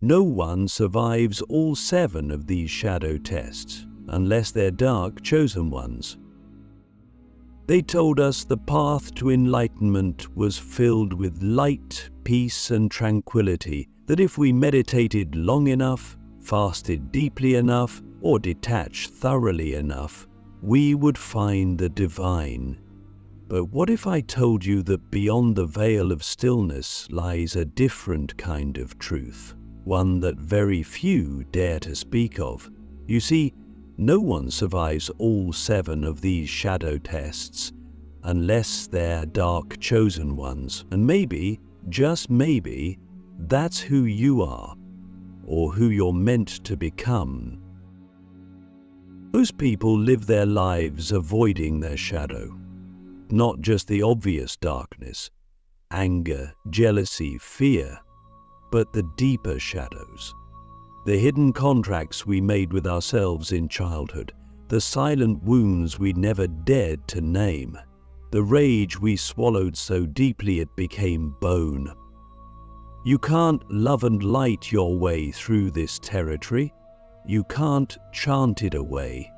No one survives all 7 of these shadow tests, unless they're dark, chosen ones. They told us the path to enlightenment was filled with light, peace, and tranquility, that if we meditated long enough, fasted deeply enough, or detached thoroughly enough, we would find the divine. But what if I told you that beyond the veil of stillness lies a different kind of truth, one that very few dare to speak of? You see, no one survives all 7 of these shadow tests unless they're dark chosen ones. And maybe, just maybe, that's who you are, or who you're meant to become. Most people live their lives avoiding their shadow. Not just the obvious darkness, anger, jealousy, fear, but the deeper shadows. The hidden contracts we made with ourselves in childhood, the silent wounds we never dared to name, the rage we swallowed so deeply it became bone. You can't love and light your way through this territory. You can't chant it away.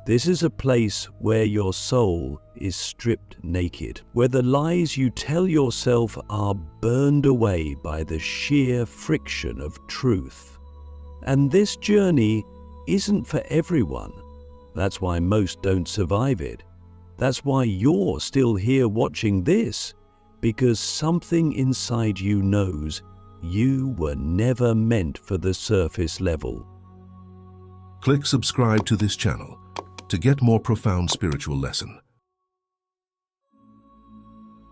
This is a place where your soul is stripped naked, where the lies you tell yourself are burned away by the sheer friction of truth. And this journey isn't for everyone. That's why most don't survive it. That's why you're still here watching this, because something inside you knows you were never meant for the surface level. Click subscribe to this channel to get more profound spiritual lesson.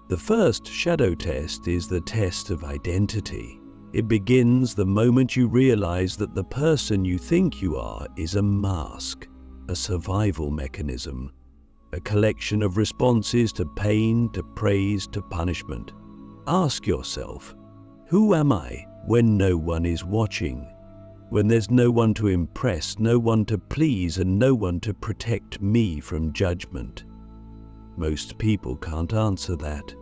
The first shadow test is the test of identity. It begins the moment you realize that the person you think you are is a mask, a survival mechanism, a collection of responses to pain, to praise, to punishment. Ask yourself, who am I when no one is watching? When there's no one to impress, no one to please, and no one to protect me from judgment? Most people can't answer that,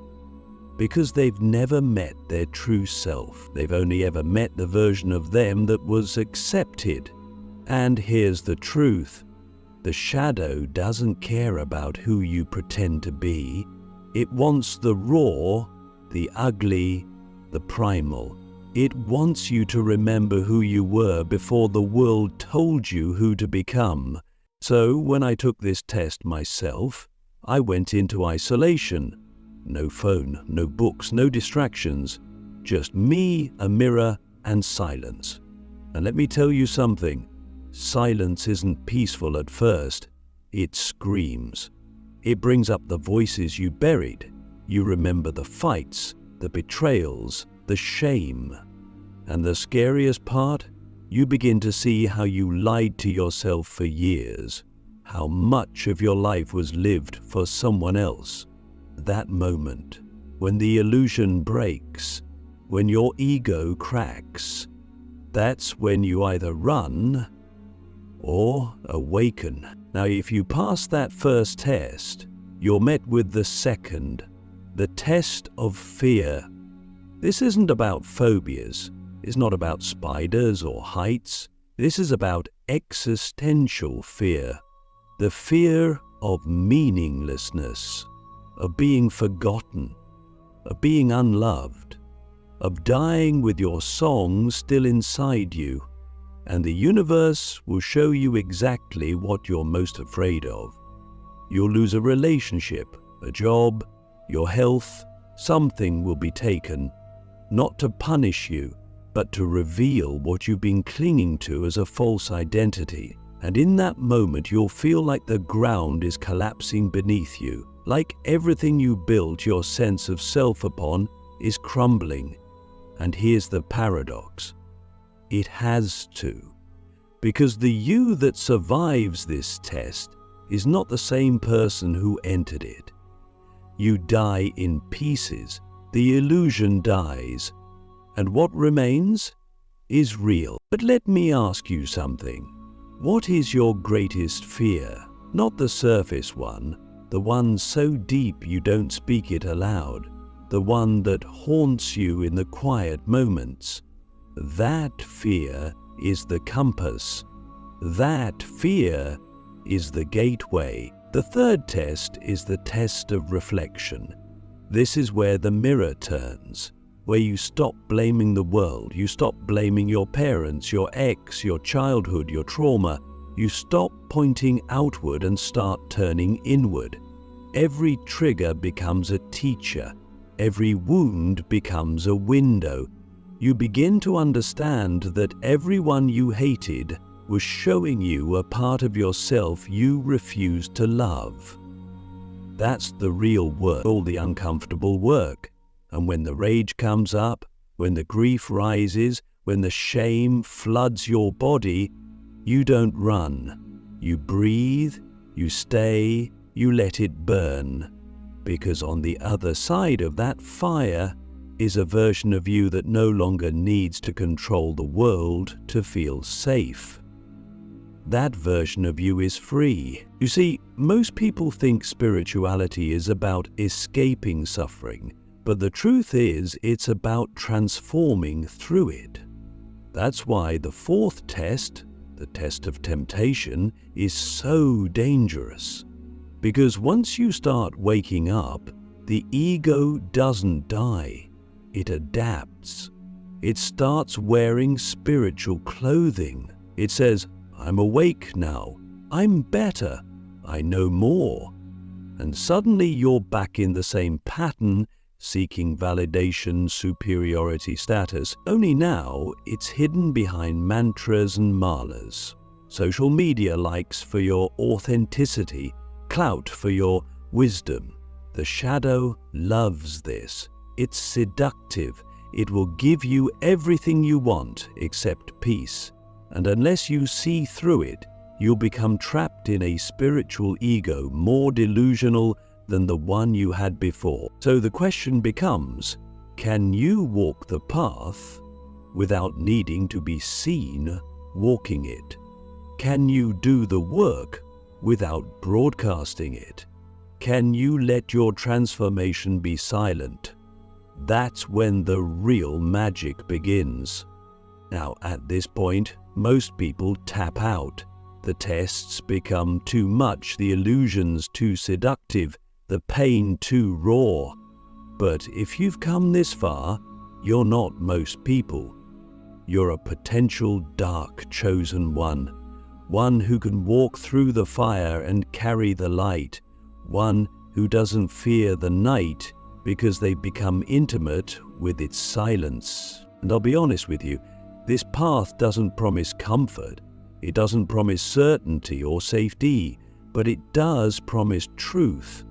because they've never met their true self. They've only ever met the version of them that was accepted. And here's the truth. The shadow doesn't care about who you pretend to be. It wants the raw, the ugly, the primal. It wants you to remember who you were before the world told you who to become. So when I took this test myself, I went into isolation. No phone, no books, no distractions. Just me, a mirror, and silence. And let me tell you something. Silence isn't peaceful at first. It screams. It brings up the voices you buried. You remember the fights, the betrayals, the shame. And the scariest part? You begin to see how you lied to yourself for years. How much of your life was lived for someone else. That moment, when the illusion breaks, when your ego cracks, that's when you either run or awaken. Now, if you pass that first test, you're met with the second, the test of fear. This isn't about phobias. It's not about spiders or heights. This is about existential fear. The fear of meaninglessness, of being forgotten, of being unloved, of dying with your song still inside you. And the universe will show you exactly what you're most afraid of. You'll lose a relationship, a job, your health. Something will be taken, not to punish you, but to reveal what you've been clinging to as a false identity. And in that moment, you'll feel like the ground is collapsing beneath you, like everything you built your sense of self upon is crumbling. And here's the paradox. It has to. Because the you that survives this test is not the same person who entered it. You die in pieces. The illusion dies. And what remains is real. But let me ask you something. What is your greatest fear? Not the surface one, the one so deep you don't speak it aloud, the one that haunts you in the quiet moments. That fear is the compass. That fear is the gateway. The third test is the test of reflection. This is where the mirror turns, where you stop blaming the world, you stop blaming your parents, your ex, your childhood, your trauma. You stop pointing outward and start turning inward. Every trigger becomes a teacher. Every wound becomes a window. You begin to understand that everyone you hated was showing you a part of yourself you refused to love. That's the real work, all the uncomfortable work. And when the rage comes up, when the grief rises, when the shame floods your body, you don't run. You breathe, you stay, you let it burn. Because on the other side of that fire is a version of you that no longer needs to control the world to feel safe. That version of you is free. You see, most people think spirituality is about escaping suffering, but the truth is it's about transforming through it. That's why the fourth test, the test of temptation, is so dangerous. Because once you start waking up, the ego doesn't die. It adapts. It starts wearing spiritual clothing. It says, I'm awake now. I'm better. I know more. And suddenly you're back in the same pattern, seeking validation, superiority, status. Only now it's hidden behind mantras and malas. Social media likes for your authenticity, clout for your wisdom. The shadow loves this. It's seductive. It will give you everything you want except peace. And unless you see through it, you'll become trapped in a spiritual ego more delusional than the one you had before. So the question becomes, can you walk the path without needing to be seen walking it? Can you do the work without broadcasting it? Can you let your transformation be silent? That's when the real magic begins. Now, at this point, most people tap out. The tests become too much, the illusions too seductive, the pain too raw. But if you've come this far, you're not most people. You're a potential dark chosen one who can walk through the fire and carry the light, one who doesn't fear the night because they've become intimate with its silence. And I'll be honest with you, this path doesn't promise comfort, it doesn't promise certainty or safety, but it does promise truth.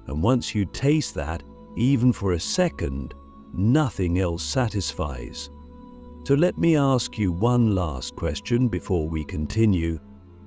And once you taste that, even for a second, nothing else satisfies. So let me ask you one last question before we continue.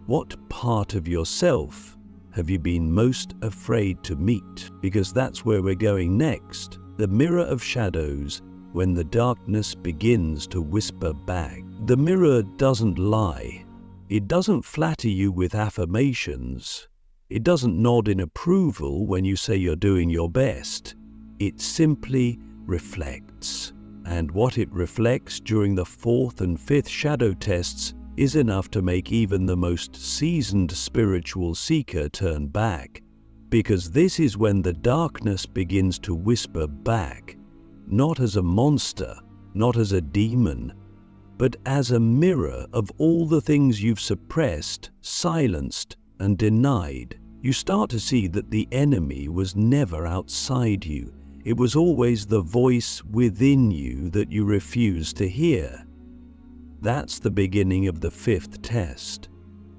What part of yourself have you been most afraid to meet? Because that's where we're going next. The mirror of shadows, when the darkness begins to whisper back. The mirror doesn't lie. It doesn't flatter you with affirmations. It doesn't nod in approval when you say you're doing your best. It simply reflects. And what it reflects during the fourth and fifth shadow tests is enough to make even the most seasoned spiritual seeker turn back. Because this is when the darkness begins to whisper back, not as a monster, not as a demon, but as a mirror of all the things you've suppressed, silenced, and denied. You start to see that the enemy was never outside you. It was always the voice within you that you refused to hear. That's the beginning of the fifth test,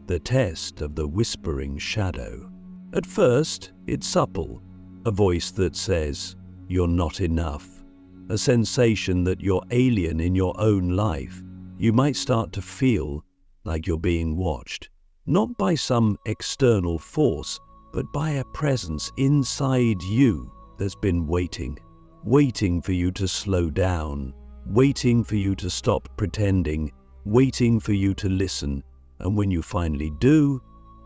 the test of the whispering shadow. At first, it's supple, a voice that says, "You're not enough," a sensation that you're alien in your own life. You might start to feel like you're being watched, not by some external force, but by a presence inside you that's been waiting for you to slow down, waiting for you to stop pretending, waiting for you to listen. And when you finally do,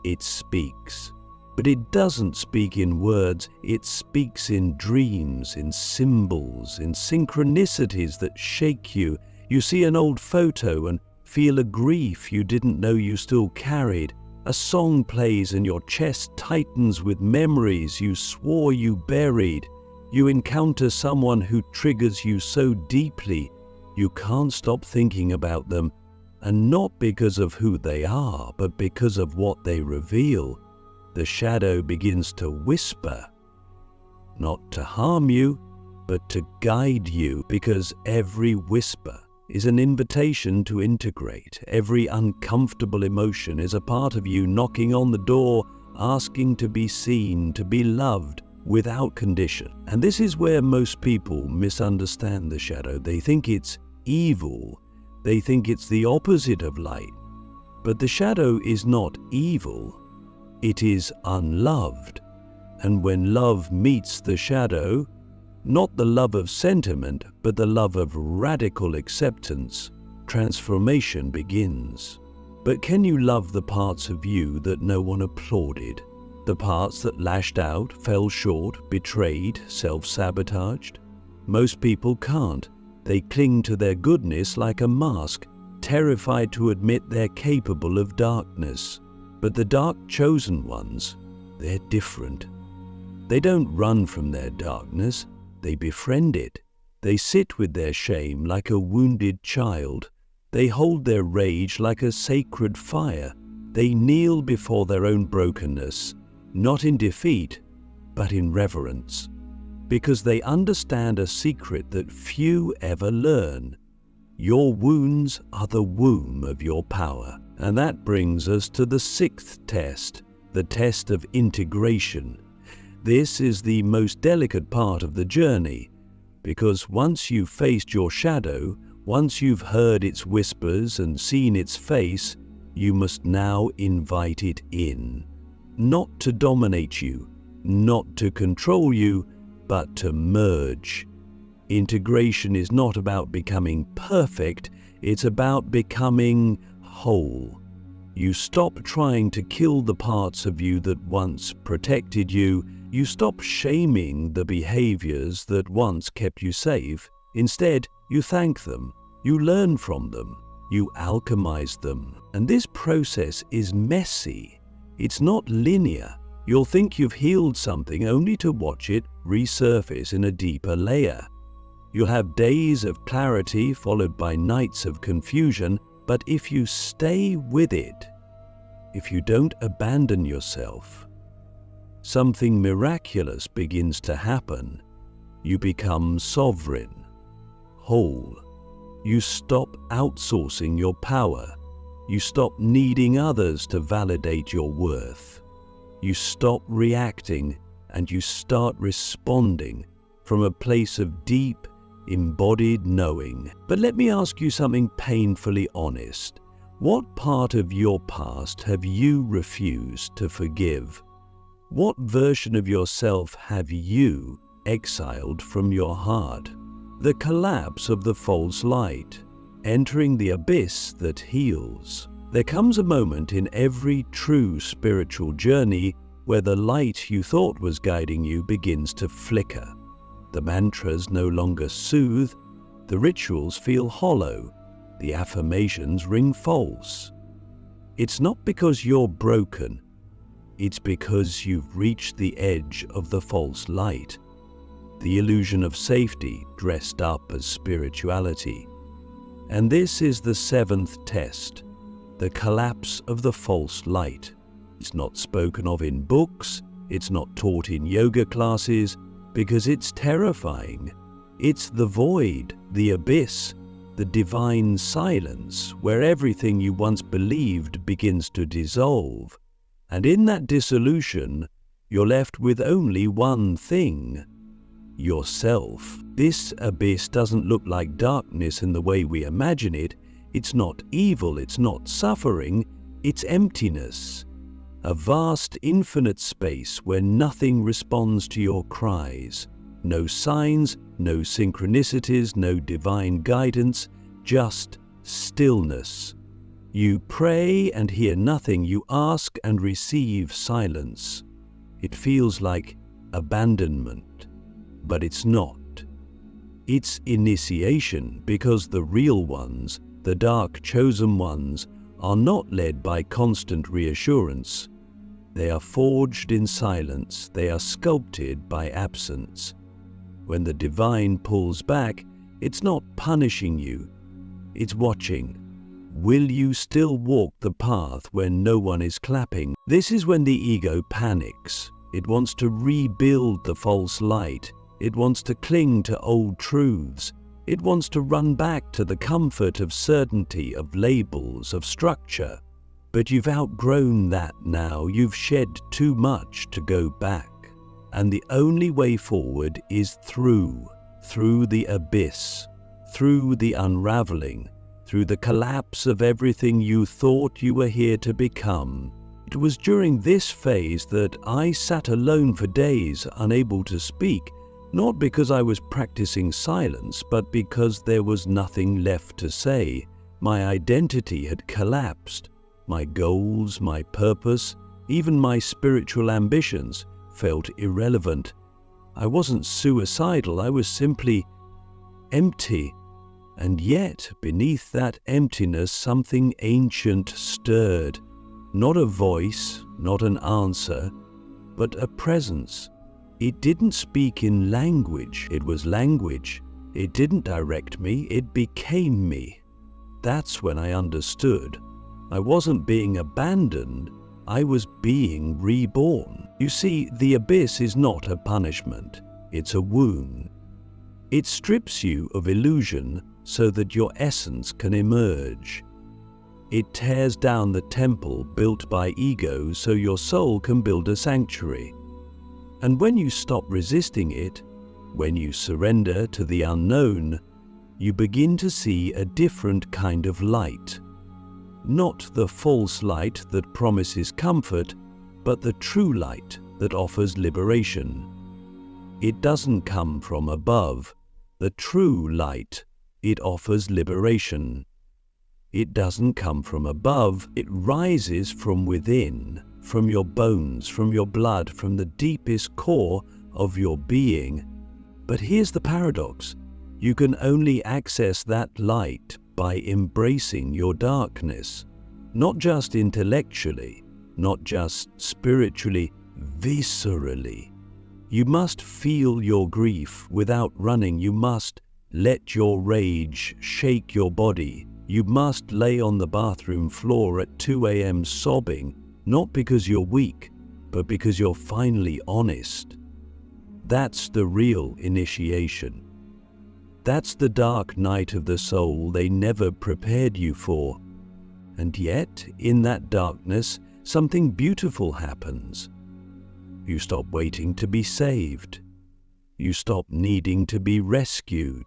it speaks. But it doesn't speak in words, it speaks in dreams, in symbols, in synchronicities that shake you. You see an old photo and feel a grief you didn't know you still carried. A song plays and your chest tightens with memories you swore you buried. You encounter someone who triggers you so deeply you can't stop thinking about them, and not because of who they are, but because of what they reveal. The shadow begins to whisper, not to harm you, but to guide you, because every whisper is an invitation to integrate. Every uncomfortable emotion is a part of you knocking on the door, asking to be seen, to be loved without condition. And this is where most people misunderstand the shadow. They think it's evil. They think it's the opposite of light. But the shadow is not evil. It is unloved. And when love meets the shadow, not the love of sentiment, but the love of radical acceptance, transformation begins. But can you love the parts of you that no one applauded? The parts that lashed out, fell short, betrayed, self-sabotaged? Most people can't. They cling to their goodness like a mask, terrified to admit they're capable of darkness. But the dark chosen ones, they're different. They don't run from their darkness, they befriend it. They sit with their shame like a wounded child. They hold their rage like a sacred fire. They kneel before their own brokenness, not in defeat, but in reverence, because they understand a secret that few ever learn. Your wounds are the womb of your power. And that brings us to the sixth test, the test of integration. This is the most delicate part of the journey, because once you've faced your shadow, once you've heard its whispers and seen its face, you must now invite it in. Not to dominate you, not to control you, but to merge. Integration is not about becoming perfect, it's about becoming whole. You stop trying to kill the parts of you that once protected you. You stop shaming the behaviors that once kept you safe. Instead, you thank them, you learn from them, you alchemize them. And this process is messy. It's not linear. You'll think you've healed something only to watch it resurface in a deeper layer. You'll have days of clarity followed by nights of confusion, but if you stay with it, if you don't abandon yourself, something miraculous begins to happen. You become sovereign, whole. You stop outsourcing your power. You stop needing others to validate your worth. You stop reacting and you start responding from a place of deep, embodied knowing. But let me ask you something painfully honest. What part of your past have you refused to forgive? What version of yourself have you exiled from your heart? The collapse of the false light, entering the abyss that heals. There comes a moment in every true spiritual journey where the light you thought was guiding you begins to flicker. The mantras no longer soothe, the rituals feel hollow, the affirmations ring false. It's not because you're broken, it's because you've reached the edge of the false light, the illusion of safety dressed up as spirituality. And this is the seventh test, the collapse of the false light. It's not spoken of in books, it's not taught in yoga classes, because it's terrifying. It's the void, the abyss, the divine silence where everything you once believed begins to dissolve. And in that dissolution, you're left with only one thing: yourself. This abyss doesn't look like darkness in the way we imagine it. It's not evil, it's not suffering, it's emptiness. A vast, infinite space where nothing responds to your cries. No signs, no synchronicities, no divine guidance, just stillness. You pray and hear nothing, you ask and receive silence. It feels like abandonment, but it's not. It's initiation, because the real ones, the dark chosen ones, are not led by constant reassurance. They are forged in silence, they are sculpted by absence. When the divine pulls back, it's not punishing you, it's watching. Will you still walk the path when no one is clapping? This is when the ego panics. It wants to rebuild the false light. It wants to cling to old truths. It wants to run back to the comfort of certainty, of labels, of structure. But you've outgrown that now. You've shed too much to go back. And the only way forward is through the abyss, through the unraveling, through the collapse of everything you thought you were here to become. It was during this phase that I sat alone for days, unable to speak, not because I was practicing silence, but because there was nothing left to say. My identity had collapsed. My goals, my purpose, even my spiritual ambitions felt irrelevant. I wasn't suicidal, I was simply empty. And yet, beneath that emptiness, something ancient stirred. Not a voice, not an answer, but a presence. It didn't speak in language, it was language. It didn't direct me, it became me. That's when I understood. I wasn't being abandoned, I was being reborn. You see, the abyss is not a punishment, it's a wound. It strips you of illusion so that your essence can emerge. It tears down the temple built by ego so your soul can build a sanctuary. And when you stop resisting it, when you surrender to the unknown, you begin to see a different kind of light. Not the false light that promises comfort, but the true light that offers liberation. It doesn't come from above. The true light, it offers liberation. It doesn't come from above, it rises from within, from your bones, from your blood, from the deepest core of your being. But here's the paradox. You can only access that light by embracing your darkness. Not just intellectually, not just spiritually, viscerally. You must feel your grief without running. You must let your rage shake your body. You must lay on the bathroom floor at 2 a.m. sobbing, not because you're weak, but because you're finally honest. That's the real initiation. That's the dark night of the soul they never prepared you for. And yet, in that darkness, something beautiful happens. You stop waiting to be saved. You stop needing to be rescued.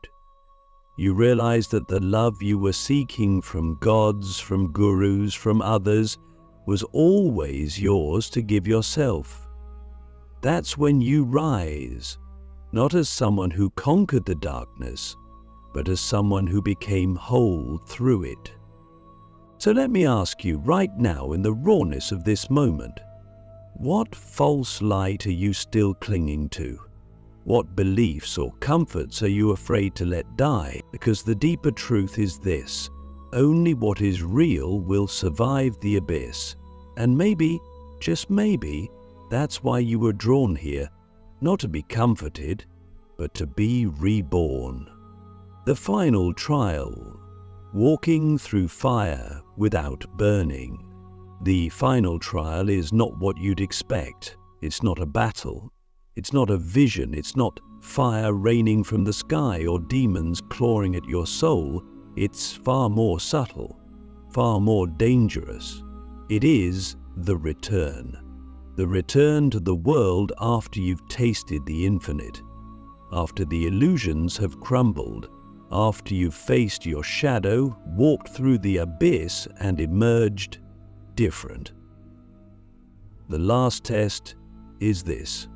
You realize that the love you were seeking from gods, from gurus, from others, was always yours to give yourself. That's when you rise, not as someone who conquered the darkness, but as someone who became whole through it. So let me ask you right now, in the rawness of this moment, what false light are you still clinging to? What beliefs or comforts are you afraid to let die? Because the deeper truth is this: only what is real will survive the abyss. And maybe, just maybe, that's why you were drawn here, not to be comforted, but to be reborn. The final trial, walking through fire without burning. The final trial is not what you'd expect. It's not a battle. It's not a vision. It's not fire raining from the sky or demons clawing at your soul. It's far more subtle, far more dangerous. It is the return. The return to the world after you've tasted the infinite, after the illusions have crumbled, after you've faced your shadow, walked through the abyss, and emerged different. The last test is this: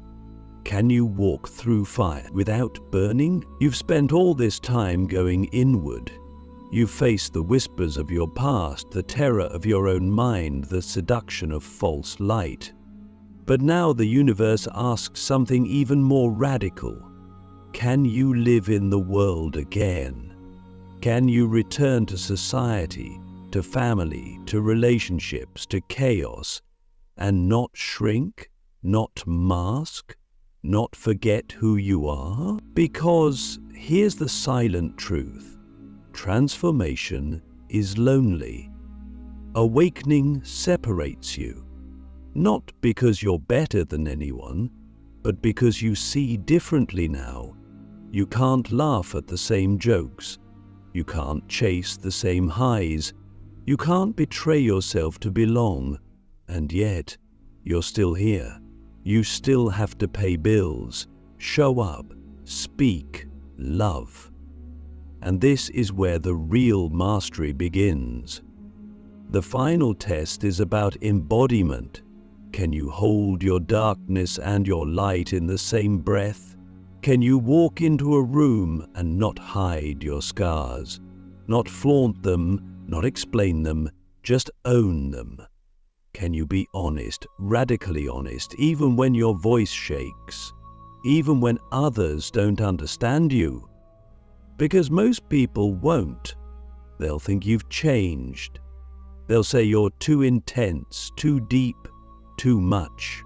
can you walk through fire without burning? You've spent all this time going inward. You've faced the whispers of your past, the terror of your own mind, the seduction of false light. But now the universe asks something even more radical. can you live in the world again? Can you return to society, to family, to relationships, to chaos, and not shrink, not mask, not forget who you are? Because here's the silent truth. Transformation is lonely. Awakening separates you, not because you're better than anyone, but because you see differently now. You can't laugh at the same jokes. You can't chase the same highs. You can't betray yourself to belong. And yet, you're still here. You still have to pay bills, show up, speak, love. And this is where the real mastery begins. The final test is about embodiment. Can you hold your darkness and your light in the same breath? Can you walk into a room and not hide your scars? Not flaunt them, not explain them, just own them? Can you be honest, radically honest, even when your voice shakes? Even when others don't understand you? Because most people won't. They'll think you've changed. They'll say you're too intense, too deep, too much.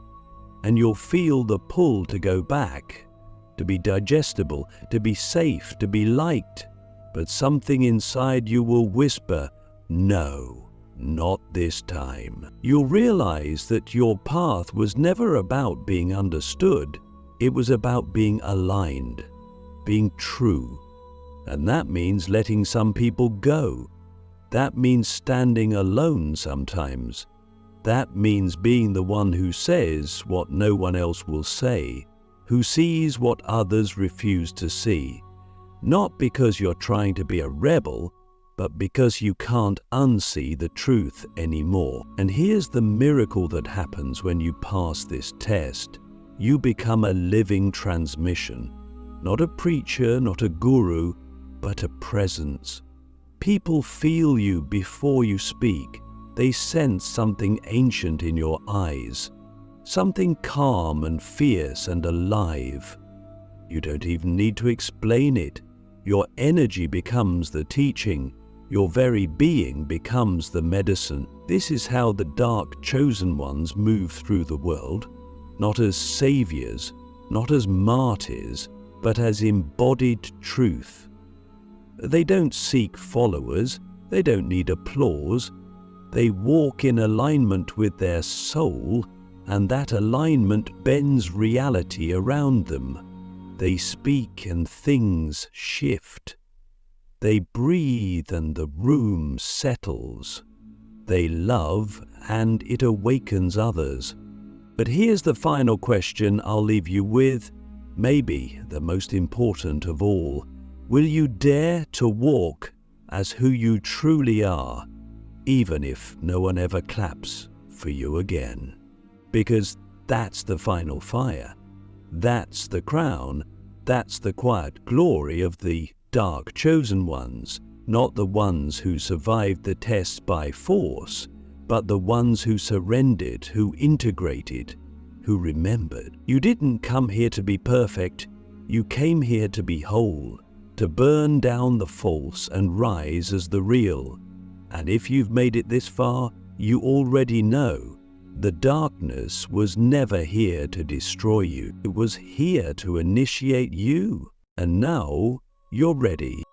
And you'll feel the pull to go back, to be digestible, to be safe, to be liked. But something inside you will whisper, no, not this time. You'll realize that your path was never about being understood. It was about being aligned, being true. And that means letting some people go. That means standing alone sometimes. That means being the one who says what no one else will say, who sees what others refuse to see. Not because you're trying to be a rebel, but because you can't unsee the truth anymore. And here's the miracle that happens when you pass this test. You become a living transmission. Not a preacher, not a guru, but a presence. People feel you before you speak. They sense something ancient in your eyes, something calm and fierce and alive. You don't even need to explain it. Your energy becomes the teaching. Your very being becomes the medicine. This is how the dark chosen ones move through the world, not as saviors, not as martyrs, but as embodied truth. They don't seek followers. They don't need applause. They walk in alignment with their soul, and that alignment bends reality around them. They speak and things shift. They breathe and the room settles. They love and it awakens others. But here's the final question I'll leave you with, maybe the most important of all. Will you dare to walk as who you truly are, even if no one ever claps for you again? Because that's the final fire. That's the crown. That's the quiet glory of the dark chosen ones, not the ones who survived the tests by force, but the ones who surrendered, who integrated, who remembered. You didn't come here to be perfect. You came here to be whole, to burn down the false and rise as the real. And if you've made it this far, you already know the darkness was never here to destroy you. It was here to initiate you. And now you're ready.